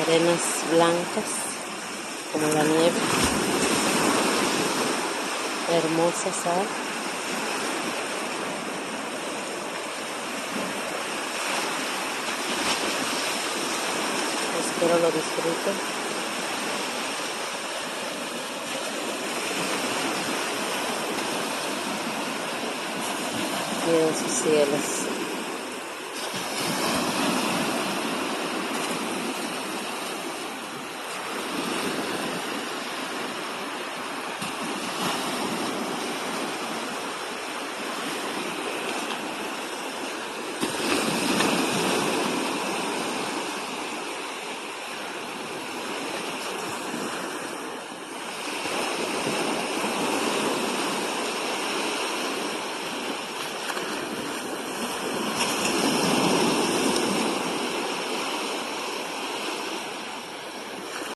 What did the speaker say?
arenas blancas como la nieve, hermosas hay. Espero lo disfruten. Y en sus cielos.